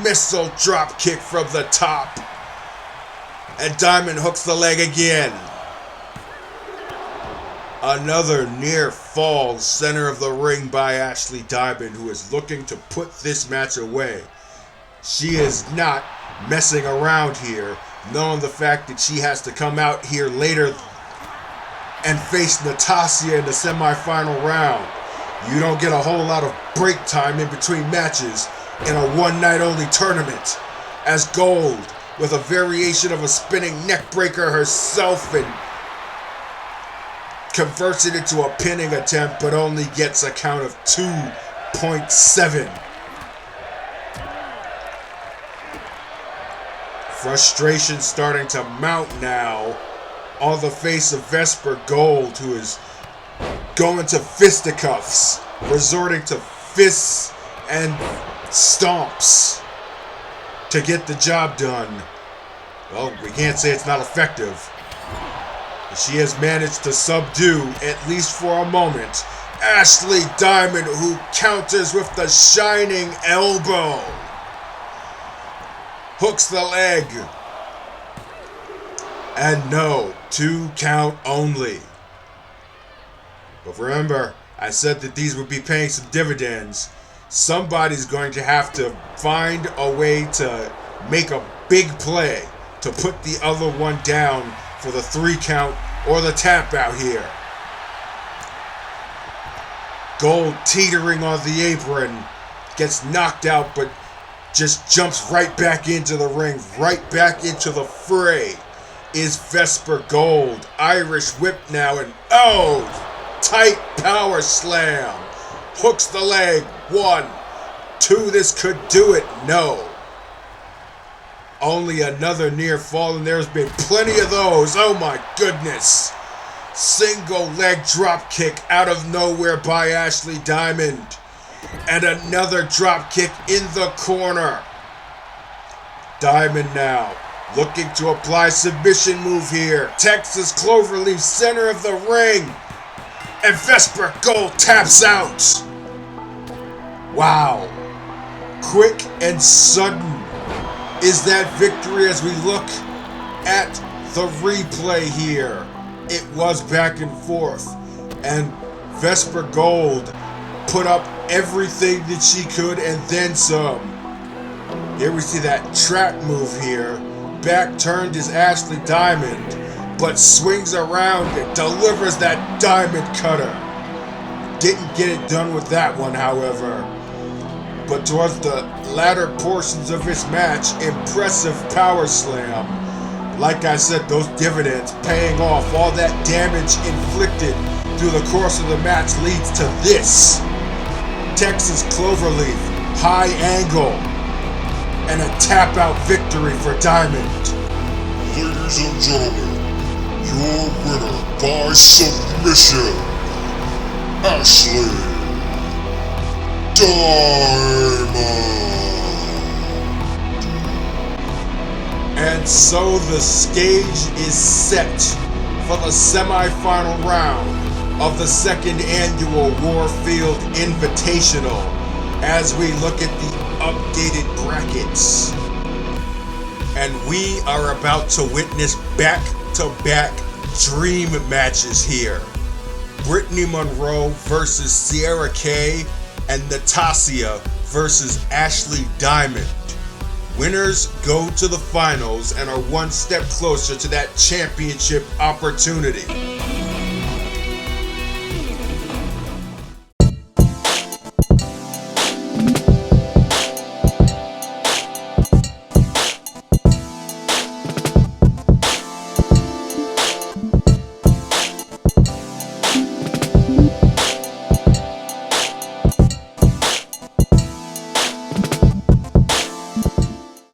Missile drop kick from the top. And Diamond hooks the leg again. Another near fall center of the ring by Ashley Diamond, who is looking to put this match away. She is not messing around here, knowing the fact that she has to come out here later and face Natasiya in the semifinal round. You don't get a whole lot of break time in between matches in a one-night-only tournament. As Gold, with a variation of a spinning neck breaker herself, and converts it into a pinning attempt, but only gets a count of 2.7. Frustration starting to mount now on the face of Vesper Gold, who is going to fisticuffs, resorting to fists and stomps to get the job done. Well, we can't say it's not effective. She has managed to subdue, at least for a moment, Ashley Diamond, who counters with the shining elbow. Hooks the leg. And no, 2 count only. But remember, I said that these would be paying some dividends. Somebody's going to have to find a way to make a big play to put the other one down for the 3 count or the tap out here. Gold teetering on the apron, gets knocked out, but just jumps right back into the ring, right back into the fray. Is Vesper Gold. Irish whip now, and oh, tight power slam. Hooks the leg. 1, 2, this could do it. No. Only another near fall, and there's been plenty of those. Oh my goodness. Single leg drop kick out of nowhere by Ashley Diamond. And another drop kick in the corner. Diamond now looking to apply submission move here. Texas Cloverleaf, center of the ring. And Vesper Gold taps out. Wow. Quick and sudden is that victory as we look at the replay here. It was back and forth. And Vesper Gold put up everything that she could and then some. Here we see that trap move here. Back turned is Ashley Diamond, but swings around and delivers that diamond cutter. Didn't get it done with that one, however. But towards the latter portions of this match, impressive power slam. Like I said, those dividends paying off. All that damage inflicted through the course of the match leads to this. Texas Cloverleaf, high angle, and a tap out victory for Diamond. Ladies and gentlemen, your winner by submission, Ashley Diamond. And so the stage is set for the semi-final round of the second annual Warfield Invitational as we look at the updated brackets. And we are about to witness back-to-back dream matches here. Brittany Monroe versus Sierra Kay and Natasiya versus Ashley Diamond. Winners go to the finals and are one step closer to that championship opportunity.